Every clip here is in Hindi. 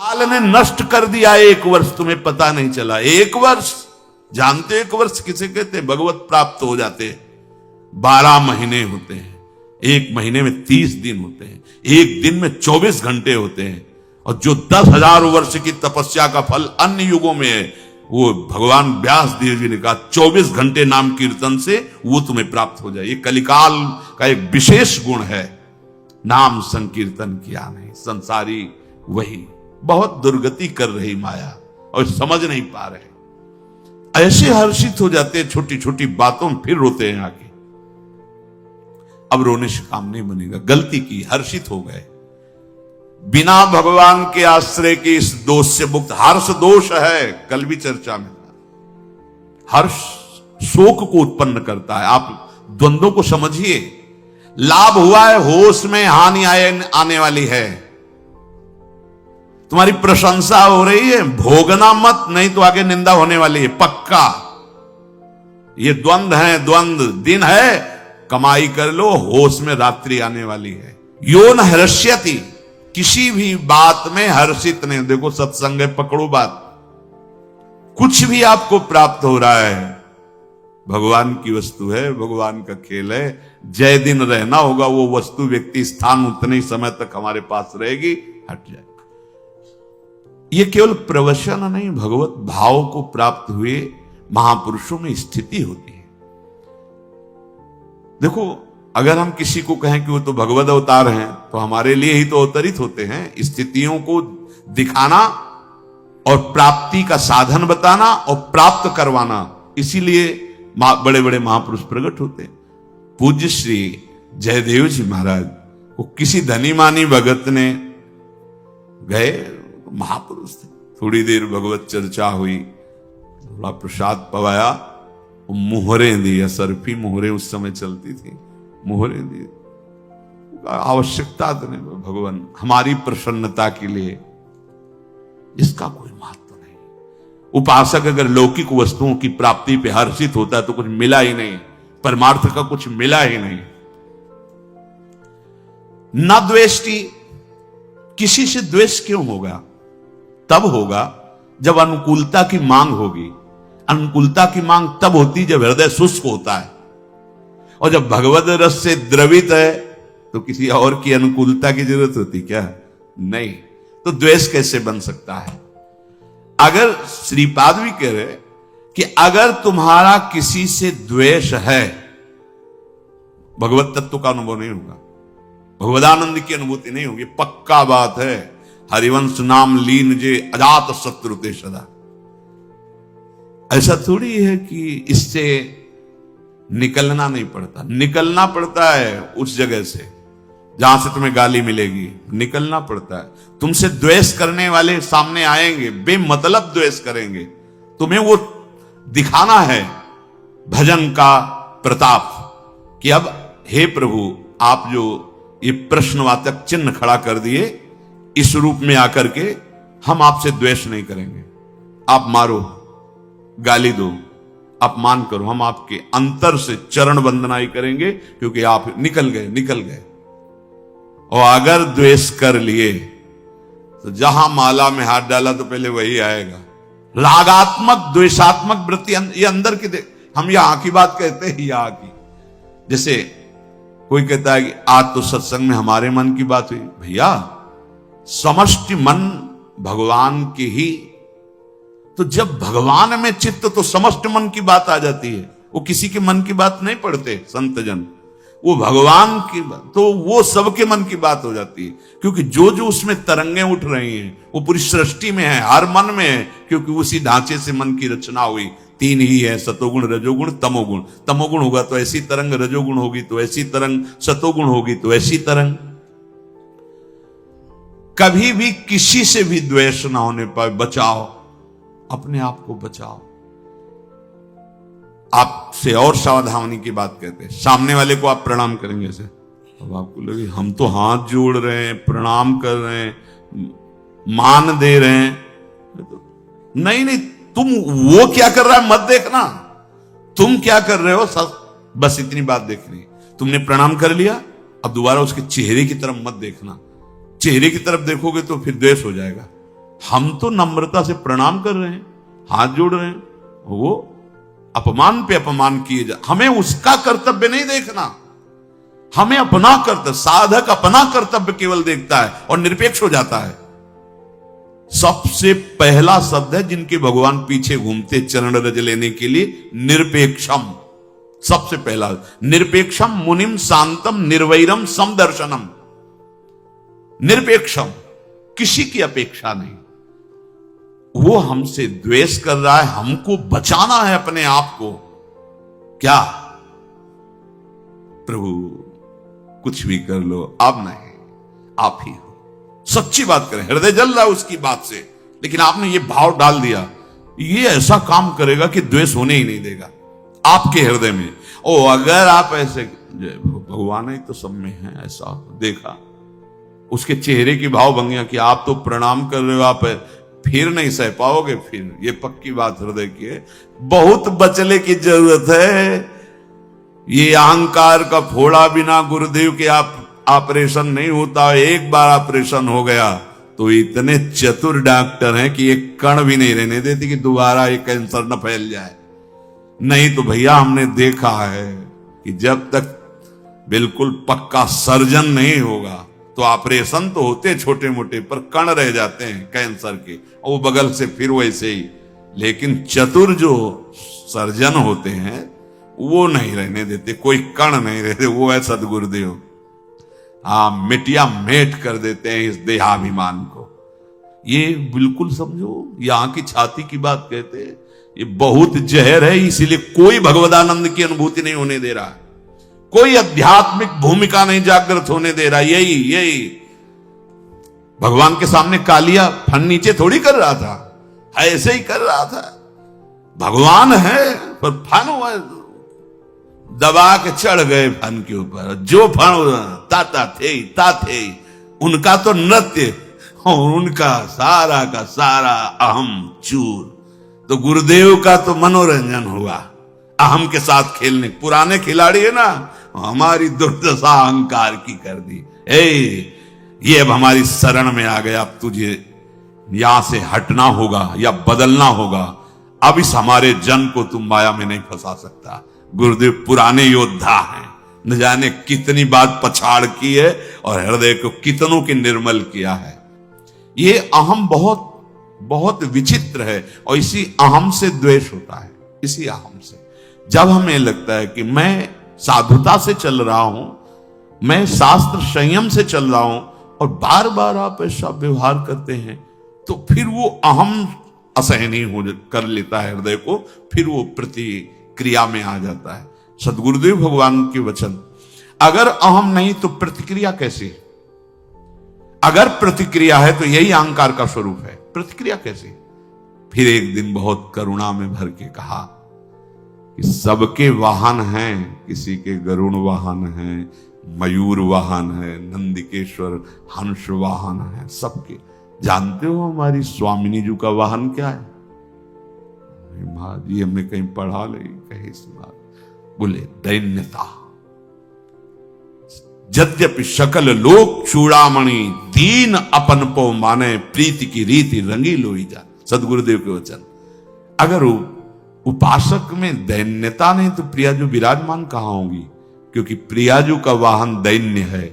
काल ने नष्ट कर दिया 1 वर्ष, तुम्हें पता नहीं चला। 1 वर्ष जानते, 1 वर्ष किसे कहते? भगवत प्राप्त हो जाते 12 महीने होते हैं, 1 महीने में 30 दिन होते हैं, 1 दिन में 24 घंटे होते हैं। और जो 10,000 वर्ष की तपस्या का फल अन्य युगों में है, वो भगवान व्यास देव जी ने कहा 24 घंटे नाम कीर्तन से वो तुम्हें प्राप्त हो जाए। ये कलिकाल का एक विशेष गुण है, नाम संकीर्तन किया नहीं। संसारी वही बहुत दुर्गति कर रही माया और समझ नहीं पा रहे, ऐसे हर्षित हो जाते हैं छोटी छोटी बातों में, फिर रोते हैं आगे। अब रोने से काम नहीं बनेगा, गलती की, हर्षित हो गए, बिना भगवान के आश्रय के इस दोष से मुक्त। हर्ष दोष है, कल भी चर्चा में था। हर्ष शोक को उत्पन्न करता है। आप द्वंद्वों को समझिए, लाभ हुआ है, होश में हानि आने वाली है। तुम्हारी प्रशंसा हो रही है, भोगना मत, नहीं तो आगे निंदा होने वाली है, पक्का। ये द्वंद्व है, द्वंद्व। दिन है कमाई कर लो, होश में रात्रि आने वाली है। यो न हर्ष्यति, किसी भी बात में हर्षित नहीं। देखो सत्संग है, पकड़ो बात। कुछ भी आपको प्राप्त हो रहा है, भगवान की वस्तु है, भगवान का खेल है। जय दिन रहना होगा, वो वस्तु व्यक्ति स्थान उतने ही समय तक हमारे पास रहेगी, हट जाए। ये केवल प्रवचन नहीं, भगवत भाव को प्राप्त हुए महापुरुषों में स्थिति होती है। देखो, अगर हम किसी को कहें कि वो तो भगवत अवतार हैं, तो हमारे लिए ही तो अवतरित होते हैं। स्थितियों को दिखाना और प्राप्ति का साधन बताना और प्राप्त करवाना, इसीलिए बड़े बड़े महापुरुष प्रकट होते हैं। पूज्य श्री जयदेव जी महाराज वो किसी धनी मानी भगत ने गए, महापुरुष थे, थोड़ी देर भगवत चर्चा हुई, थोड़ा प्रसाद पवाया, मुहरें दी, असरफी मुहरें उस समय चलती थी, मुहरें दी। आवश्यकता तो नहीं, भगवान हमारी प्रसन्नता के लिए, इसका कोई महत्व नहीं। उपासक अगर लौकिक वस्तुओं की प्राप्ति पे हर्षित होता है तो कुछ मिला ही नहीं, परमार्थ का कुछ मिला ही नहीं। न द्वेष्टि, किसी से द्वेष क्यों होगा? तब होगा जब अनुकूलता की मांग होगी। अनुकूलता की मांग तब होती जब हृदय शुष्क होता है, और जब भगवत रस से द्रवित है तो किसी और की अनुकूलता की जरूरत होती क्या? नहीं। तो द्वेष कैसे बन सकता है? अगर श्रीपाद भी कह रहे कि अगर तुम्हारा किसी से द्वेष है, भगवत तत्व का अनुभव नहीं होगा, भगवदानंद की अनुभूति नहीं होगी, पक्का बात है। हरिवंश नाम लीन जे अजात शत्रु ते सदा। ऐसा थोड़ी है कि इससे निकलना नहीं पड़ता, निकलना पड़ता है उस जगह से जहां से तुम्हें गाली मिलेगी, निकलना पड़ता है। तुमसे द्वेष करने वाले सामने आएंगे, बेमतलब द्वेष करेंगे, तुम्हें वो दिखाना है भजन का प्रताप कि अब हे प्रभु, आप जो ये प्रश्नवाचक चिन्ह खड़ा कर दिए, इस रूप में आकर के हम आपसे द्वेष नहीं करेंगे। आप मारो, गाली दो, अपमान करो, हम आपके अंतर से चरण वंदना ही करेंगे, क्योंकि आप निकल गए। और अगर द्वेष कर लिए तो जहां माला में हाथ डाला तो पहले वही आएगा। रागात्मक द्वेषात्मक वृत्ति, ये अंदर की हम यहां की बात कहते हैं, यहां की। जैसे कोई कहता है कि आज तो सत्संग में हमारे मन की बात हुई। भैया, समष्टि मन भगवान की ही, तो जब भगवान में चित्त तो समस्त मन की बात आ जाती है। वो किसी के मन की बात नहीं पढ़ते संत जन, वो भगवान की बात, तो वो सबके मन की बात हो जाती है। क्योंकि जो जो उसमें तरंगें उठ रही हैं वो पूरी सृष्टि में है, हर मन में है, क्योंकि उसी ढांचे से मन की रचना हुई। 3 ही है, सतोगुण, रजोगुण, तमोगुण। तमोगुण होगा तो ऐसी तरंग, रजोगुण होगी तो ऐसी तरंग, सतोगुण होगी तो ऐसी तरंग। कभी भी किसी से भी द्वेष ना होने पाए, बचाओ, अपने आप को बचाओ। आपसे और सावधानी की बात कहते हैं, सामने वाले को आप प्रणाम करेंगे ऐसे, अब आपको लगे हम तो हाथ जोड़ रहे हैं, प्रणाम कर रहे हैं, मान दे रहे हैं। नहीं, तुम वो क्या कर रहा है मत देखना, तुम क्या कर रहे हो, बस इतनी बात देखनी। तुमने प्रणाम कर लिया, अब दोबारा उसके चेहरे की तरफ मत देखना। चेहरे की तरफ देखोगे तो फिर द्वेष हो जाएगा। हम तो नम्रता से प्रणाम कर रहे हैं, हाथ जोड़ रहे हैं, वो अपमान पे अपमान किए जा। हमें उसका कर्तव्य नहीं देखना, हमें अपना कर्तव्य, साधक अपना कर्तव्य केवल देखता है और निरपेक्ष हो जाता है। सबसे पहला शब्द है जिनके भगवान पीछे घूमते चरण रज लेने के लिए, निरपेक्षम। सबसे पहला निरपेक्षम मुनिम शांतम निर्वैरम समदर्शनम। निरपेक्षम, किसी की अपेक्षा नहीं। वो हमसे द्वेष कर रहा है, हमको बचाना है अपने आप को। क्या प्रभु कुछ भी कर लो, अब नहीं, आप ही हो। सच्ची बात करें, हृदय जल रहा है उसकी बात से, लेकिन आपने ये भाव डाल दिया, ये ऐसा काम करेगा कि द्वेष होने ही नहीं देगा आपके हृदय में। ओ अगर आप ऐसे, भगवान ही तो सब में है, ऐसा देखा उसके चेहरे की भाव भंगिया कि आप तो प्रणाम कर रहे हो, आप फिर नहीं सह पाओगे, फिर ये पक्की बात हृदय की है। बहुत बचने की जरूरत है। ये अहंकार का फोड़ा बिना गुरुदेव के आप ऑपरेशन नहीं होता। एक बार ऑपरेशन हो गया तो इतने चतुर डॉक्टर हैं कि एक कण भी नहीं रहने देती कि दोबारा ये कैंसर न फैल जाए। नहीं तो भैया हमने देखा है कि जब तक बिल्कुल पक्का सर्जन नहीं होगा तो ऑपरेशन तो होते छोटे मोटे, पर कण रह जाते हैं कैंसर के, और वो बगल से फिर वैसे ही। लेकिन चतुर जो सर्जन होते हैं वो नहीं रहने देते, कोई कण नहीं रहते। वो है सदगुरुदेव। हाँ, मिटिया मेट कर देते हैं इस देहाभिमान को। ये बिल्कुल समझो, यहां की छाती की बात कहते हैं, ये बहुत जहर है। इसीलिए कोई भगवदानंद की अनुभूति नहीं होने दे रहा, कोई आध्यात्मिक भूमिका नहीं जागृत होने दे रहा। यही भगवान के सामने कालिया फन नीचे थोड़ी कर रहा था, ऐसे ही कर रहा था। भगवान है पर फन हुआ, दबा के चढ़ गए फन के ऊपर। जो फन ताता थे उनका तो नृत्य और उनका सारा का सारा अहम चूर। तो गुरुदेव का तो मनोरंजन हुआ अहम के साथ खेलने। पुराने खिलाड़ी है ना, हमारी दुर्दशा अहंकार की कर दी। ये अब हमारी शरण में आ गया, अब तुझे यहां से हटना होगा या बदलना होगा। अब इस हमारे जन को तुम माया में नहीं फंसा सकता। गुरुदेव पुराने योद्धा हैं, न जाने कितनी बात पछाड़ की है और हृदय को कितनों की निर्मल किया है। ये अहम बहुत बहुत विचित्र है और इसी अहम से द्वेष होता है। इसी अहम से जब हमें लगता है कि मैं साधुता से चल रहा हूं, मैं शास्त्र संयम से चल रहा हूं, और बार बार आप ऐसा व्यवहार करते हैं, तो फिर वो अहम असहनीय हो कर लेता है हृदय को, फिर वो प्रतिक्रिया में आ जाता है। सदगुरुदेव भगवान के वचन, अगर अहम नहीं तो प्रतिक्रिया कैसी? अगर प्रतिक्रिया है तो यही अहंकार का स्वरूप है। प्रतिक्रिया कैसे? फिर एक दिन बहुत करुणा में भर के कहा कि सबके वाहन हैं, किसी के गरुण वाहन है, मयूर वाहन है, नंदिकेश्वर हंस वाहन है, सबके। जानते हो हमारी स्वामिनी जी का वाहन क्या है? मां जी हमने कहीं पढ़ा ले, कहीं सुना, बोले दैन्यता। यद्यपि सकल लोक चूड़ामणि, दीन अपन पो माने, प्रीति की रीति रंगी लोई जा। सदगुरुदेव के वचन। अगर उपासक में दैन्यता नहीं तो प्रियाजू विराजमान कहां होंगी? क्योंकि प्रियाजू का वाहन दैन्य है।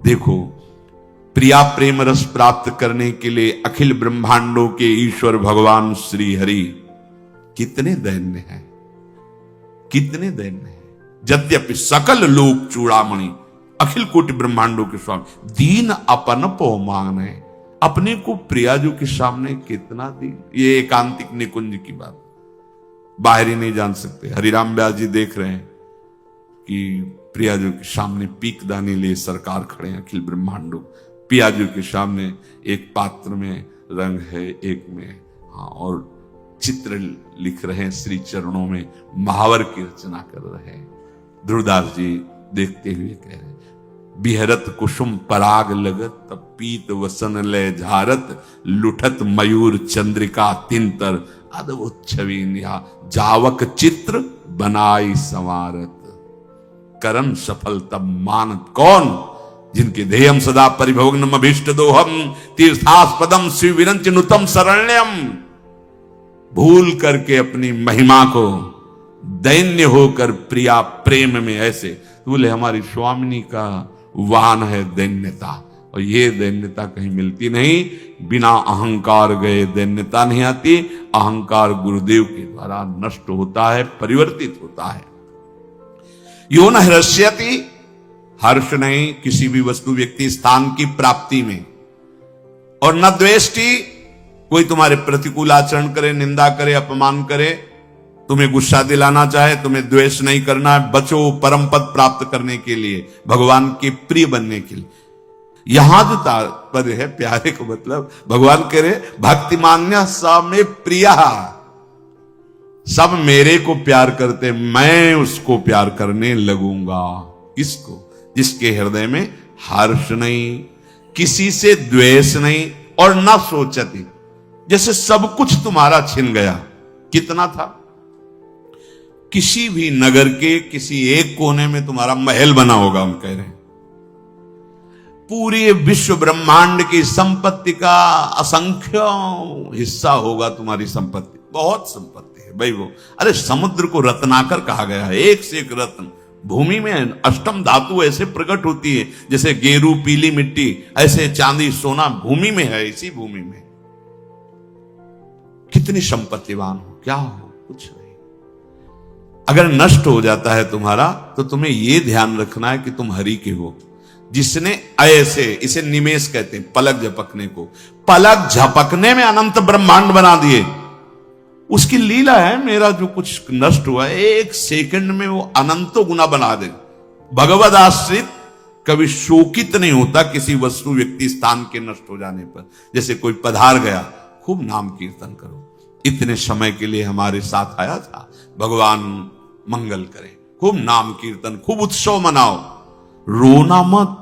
देखो, प्रिया प्रेम रस प्राप्त करने के लिए अखिल ब्रह्मांडों के ईश्वर भगवान श्री हरि कितने दैन्य हैं, कितने दैन्य हैं। यद्यपि सकल लोक चूड़ामणि, अखिल कोटि ब्रह्मांडों के स्वामी, दीन अपन पो माने, अपने को प्रियाजू के सामने कितना दीन। ये एकांतिक निकुंज की बात, बाहरी नहीं जान सकते। हरिराम व्यास जी देख रहे हैं कि प्रियाजू के सामने पीक दाने लिए सरकार खड़े हैं अखिल ब्रह्मांडों। प्रियाजू के सामने एक पात्र में रंग है, एक में हाँ, और चित्र लिख रहे हैं, श्री चरणों में महावर की रचना कर रहे हैं। ध्रुवदास जी देखते हुए कह रहे हैं, बिहरत कुसुम पराग लगत, पीत वसन लय झारत, लुठत मयूर चंद्रिका तिंतर, अद्भुत छवि निहा, जावक चित्र बनाई संवारत, करन सफल तब मानत कौन, जिनके ध्येयम सदा परिभवग्नम अभीष्ट दोहम तीर्थास्पदम शिविरंच नुतम शरण्यम, भूल करके अपनी महिमा को दैन्य होकर प्रिया प्रेम में ऐसे। तो बोले हमारी स्वामिनी का वाहन है दैन्यता, और ये दैन्यता कहीं मिलती नहीं। बिना अहंकार गए दैन्यता नहीं आती। अहंकार गुरुदेव के द्वारा नष्ट होता है, परिवर्तित होता है। यो न हृष्यति, हर्ष नहीं किसी भी वस्तु व्यक्ति स्थान की प्राप्ति में, और न द्वेष्टि, कोई तुम्हारे प्रतिकूल आचरण करे, निंदा करे, अपमान करे, तुम्हें गुस्सा दिलाना चाहे, तुम्हें द्वेष नहीं करना है। बचो परम पद प्राप्त करने के लिए, भगवान के प्रिय बनने के लिए। यहां जो तात्पर्य है प्यारे को, मतलब भगवान कह रहे भक्तिमान्य स में प्रिया, सब मेरे को प्यार करते, मैं उसको प्यार करने लगूंगा। किसको? जिसके हृदय में हर्ष नहीं, किसी से द्वेष नहीं, और न सोचती। जैसे सब कुछ तुम्हारा छिन गया। कितना था? किसी भी नगर के किसी एक कोने में तुम्हारा महल बना होगा, हम कह रहे हैं। पूरे विश्व ब्रह्मांड की संपत्ति का असंख्य हिस्सा होगा तुम्हारी संपत्ति। बहुत संपत्ति है भाई वो। अरे समुद्र को रत्नाकर कहा गया है, एक से एक रत्न। भूमि में अष्टम धातु ऐसे प्रकट होती है, जैसे गेरू पीली मिट्टी, ऐसे चांदी सोना भूमि में है। इसी भूमि में कितनी संपत्तिवान हो, क्या हो, कुछ नहीं। अगर नष्ट हो जाता है तुम्हारा, तो तुम्हें यह ध्यान रखना है कि तुम हरि के हो। जिसने ऐसे, इसे निमेष कहते हैं, पलक झपकने को, पलक झपकने में अनंत ब्रह्मांड बना दिए। उसकी लीला है। मेरा जो कुछ नष्ट हुआ है, एक सेकंड में वो अनंतों गुना बना दे। भगवद आश्रित कभी शोकित नहीं होता किसी वस्तु व्यक्ति स्थान के नष्ट हो जाने पर। जैसे कोई पधार गया, खूब नाम कीर्तन करो, इतने समय के लिए हमारे साथ आया था, भगवान मंगल करे। खूब नाम कीर्तन, खूब उत्सव मनाओ, रोना मत।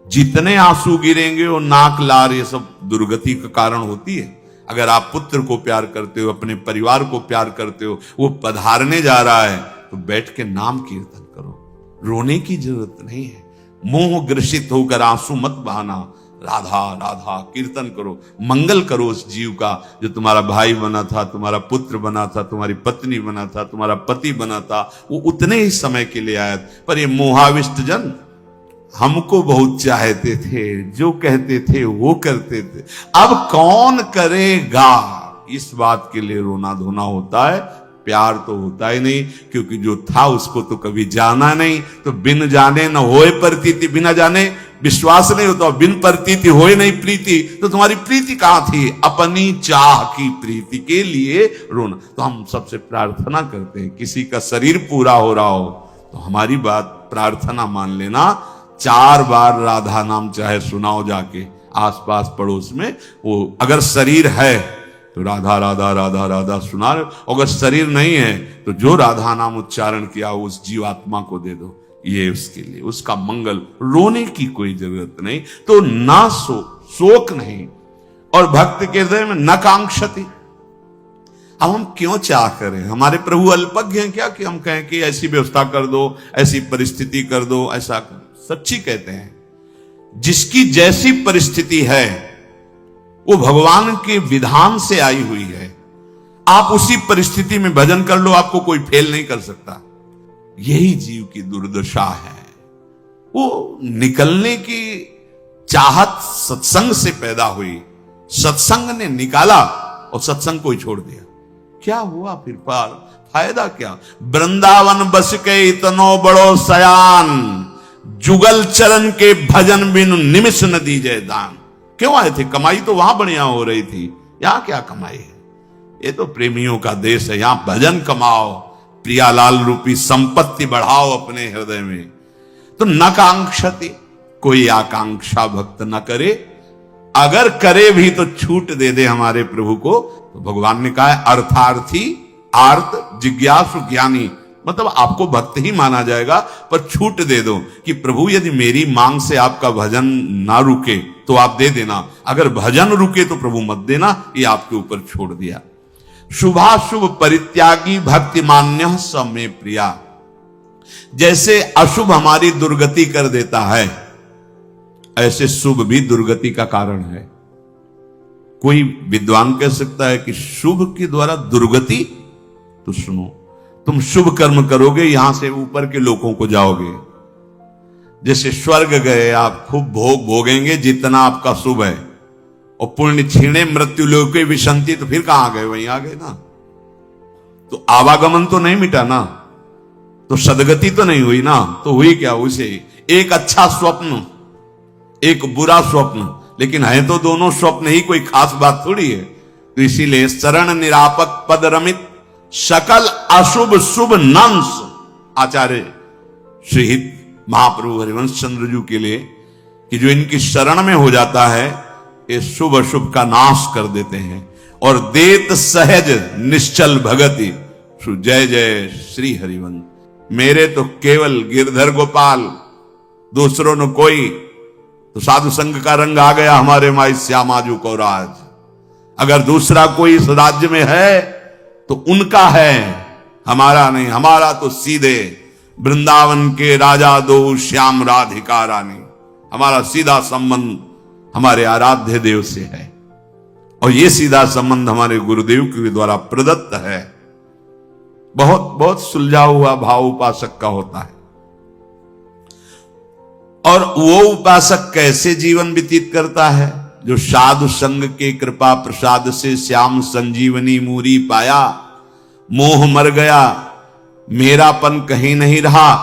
जितने आंसू गिरेंगे वो नाक लार ये सब दुर्गति का कारण होती है। अगर आप पुत्र को प्यार करते हो, अपने परिवार को प्यार करते हो, वो पधारने जा रहा है, तो बैठ के नाम कीर्तन करो। रोने की जरूरत नहीं है। मोह ग्रसित होकर आंसू मत बहाना। राधा राधा कीर्तन करो, मंगल करो उस जीव का जो तुम्हारा भाई बना था, तुम्हारा पुत्र बना था, तुम्हारी पत्नी बना था, तुम्हारा पति बना था। वो उतने ही समय के लिए आया, पर ये मोहाविष्ट जन हमको बहुत चाहते थे, जो कहते थे वो करते थे, अब कौन करेगा। इस बात के लिए रोना धोना होता है। प्यार तो होता ही नहीं, क्योंकि जो था उसको तो कभी जाना नहीं। तो बिन जाने न होए प्रतीति, बिना जाने विश्वास नहीं होता, बिन प्रतीति होए नहीं प्रीति। तो तुम्हारी प्रीति कहां थी? अपनी चाह की प्रीति के लिए रोना। तो हम सबसे प्रार्थना करते हैं, किसी का शरीर पूरा हो रहा हो तो हमारी बात प्रार्थना मान लेना, 4 बार राधा नाम चाहे सुनाओ जाके आसपास पड़ोस में। वो अगर शरीर है तो राधा राधा राधा राधा सुना रहे, अगर शरीर नहीं है तो जो राधा नाम उच्चारण किया उस जीवात्मा को दे दो। ये उसके लिए, उसका मंगल। रोने की कोई जरूरत नहीं। तो ना शोक नहीं, और भक्त के हृदय में न कांक्षति। अब हम क्यों चाह करें? हमारे प्रभु अल्पज्ञ हैं क्या कि हम कहें कि ऐसी व्यवस्था कर दो, ऐसी परिस्थिति कर दो, ऐसा कर। सच्ची कहते हैं, जिसकी जैसी परिस्थिति है वो भगवान के विधान से आई हुई है। आप उसी परिस्थिति में भजन कर लो, आपको कोई फेल नहीं कर सकता। यही जीव की दुर्दशा है। वो निकलने की चाहत सत्संग से पैदा हुई, सत्संग ने निकाला और सत्संग को ही छोड़ दिया। क्या हुआ फिर? फायदा क्या? वृंदावन बस के इतनो बड़ो सयान, जुगल चरण के भजन बिनु निमिष न दीजे दान। क्यों आए थे? कमाई तो वहां बढ़िया हो रही थी, यहां क्या कमाई है? ये तो प्रेमियों का देश है। यहां भजन कमाओ, प्रियालाल रूपी संपत्ति बढ़ाओ अपने हृदय में। तो न कांक्षति, कोई आकांक्षा भक्त न करे। अगर करे भी तो छूट दे दे हमारे प्रभु को। तो भगवान ने कहा है अर्थार्थी आर्त जिज्ञासु ज्ञानी, मतलब आपको भक्त ही माना जाएगा, पर छूट दे दो कि प्रभु यदि मेरी मांग से आपका भजन ना रुके तो आप दे देना, अगर भजन रुके तो प्रभु मत देना। ये आपके ऊपर छोड़ दिया। शुभाशुभ परित्यागी भक्ति मान्य समय प्रिया। जैसे अशुभ हमारी दुर्गति कर देता है, ऐसे शुभ भी दुर्गति का कारण है। कोई विद्वान कह सकता है कि शुभ के द्वारा दुर्गति? तो सुनो, तुम शुभ कर्म करोगे, यहां से ऊपर के लोगों को जाओगे। जैसे स्वर्ग गए आप, खूब भोग भोगेंगे जितना आपका शुभ है, और पुण्य छीणे मृत्यु लोक के विशंति, तो फिर कहां गए? वहीं आ गए ना। तो आवागमन तो नहीं मिटा ना, तो सदगति तो नहीं हुई ना। तो हुई क्या? उसे एक अच्छा स्वप्न, एक बुरा स्वप्न, लेकिन है तो दोनों स्वप्न ही, कोई खास बात थोड़ी है। तो इसीलिए शरण निरापक पद रमित सकल अशुभ शुभ नंस, आचार्य श्रीहित महाप्रभु हरिवंश चंद्र जी के लिए, कि जो इनकी शरण में हो जाता है ये शुभ अशुभ का नाश कर देते हैं। और देत सहज निश्चल भगति, जय जय श्री हरिवंश। मेरे तो केवल गिरधर गोपाल, दूसरों ने कोई, तो साधु संघ का रंग आ गया हमारे माई श्यामाजू को राज। अगर दूसरा कोई इस राज्य में है तो उनका है, हमारा नहीं। हमारा तो सीधे वृंदावन के राजा दो श्याम राधिका रानी, हमारा सीधा संबंध हमारे आराध्य देव से है। और ये सीधा संबंध हमारे गुरुदेव के द्वारा प्रदत्त है। बहुत बहुत सुलझा हुआ भाव उपासक का होता है। और वो उपासक कैसे जीवन व्यतीत करता है? जो साधु संग के कृपा प्रसाद से श्याम संजीवनी मूरी पाया, मोह मर गया, मेरापन कहीं नहीं रहा।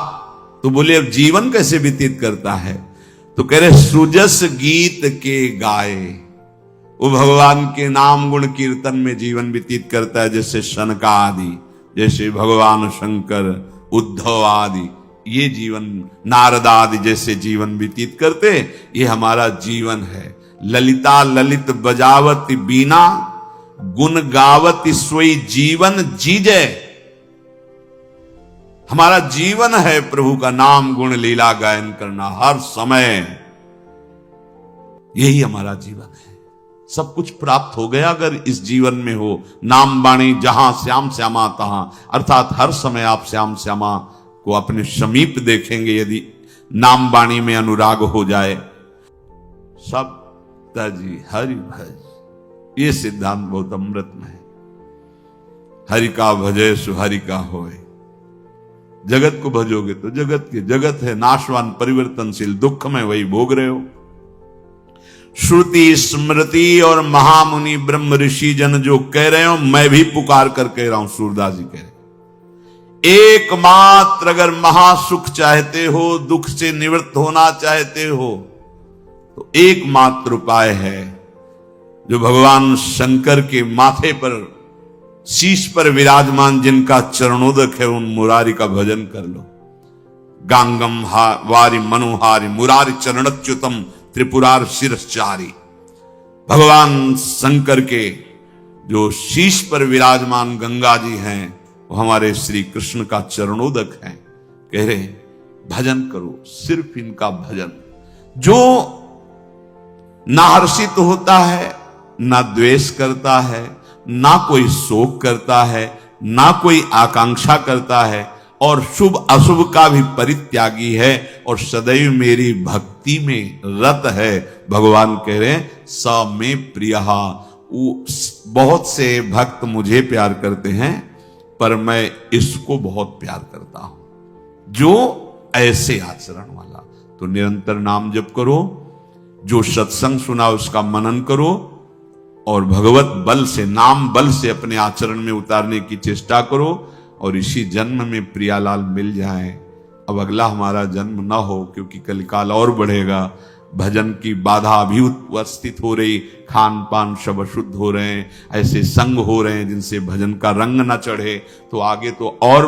तो बोले अब जीवन कैसे व्यतीत करता है? तो कह रहे सुजस गीत के गाए, वो भगवान के नाम गुण कीर्तन में जीवन व्यतीत करता है। जैसे शनका आदि, जैसे भगवान शंकर, उद्धव आदि, ये जीवन नारद आदि जैसे जीवन व्यतीत करते, ये हमारा जीवन है। ललिता ललित बजावती बीना, गुण गावती सोई जीवन जीजे। हमारा जीवन है प्रभु का नाम गुण लीला गायन करना हर समय, यही हमारा जीवन है। सब कुछ प्राप्त हो गया अगर इस जीवन में हो। नाम बाणी जहां श्याम श्यामा तहां, अर्थात हर समय आप श्याम श्यामा को अपने समीप देखेंगे यदि नाम बाणी में अनुराग हो जाए। सब तजी हरि भज, ये सिद्धांत बहुत अमृत में है। हरि का भजे सु हरि का होए। जगत को भजोगे तो जगत है नाशवान परिवर्तनशील, दुख में वही भोग रहे हो। श्रुति स्मृति और महामुनि ब्रह्म ऋषि जन जो कह रहे हो, मैं भी पुकार कर कह रहा हूं। सूरदास जी कह रहे, एकमात्र अगर महासुख चाहते हो, दुख से निवृत्त होना चाहते हो, तो एकमात्र उपाय है जो भगवान शंकर के माथे पर, शीश पर विराजमान जिनका चरणोदक है, उन मुरारी का भजन कर लो। गांगम वारि मनोहारी मुरारी चरणच्युतम त्रिपुरार शिरश्चारी। भगवान शंकर के जो शीश पर विराजमान गंगा जी हैं, वो हमारे श्री कृष्ण का चरणोदक है। कह रहे भजन करो, सिर्फ इनका भजन। जो ना हर्षित होता है, ना द्वेष करता है, ना कोई शोक करता है, ना कोई आकांक्षा करता है, और शुभ अशुभ का भी परित्यागी है, और सदैव मेरी भक्ति में रत है। भगवान कह रहे हैं स में प्रियहा। बहुत से भक्त मुझे प्यार करते हैं, पर मैं इसको बहुत प्यार करता हूं, जो ऐसे आचरण वाला। तो निरंतर नाम जप करो, जो सत्संग सुना उसका मनन करो, और भगवत बल से, नाम बल से अपने आचरण में उतारने की चेष्टा करो, और इसी जन्म में प्रियालाल मिल जाए। अब अगला हमारा जन्म ना हो, क्योंकि कलिकाल और बढ़ेगा। भजन की बाधा अभी उपस्थित हो रही, खान पान सब अशुद्ध हो रहे हैं, ऐसे संग हो रहे हैं जिनसे भजन का रंग न चढ़े, तो आगे तो और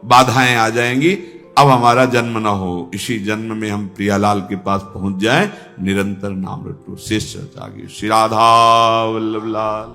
बाधाएं आ जाएंगी। अब हमारा जन्म ना हो, इसी जन्म में हम प्रियालाल के पास पहुंच जाएं। निरंतर नाम रटो, शेष चर्चा। श्री राधा वल्लभ लाल।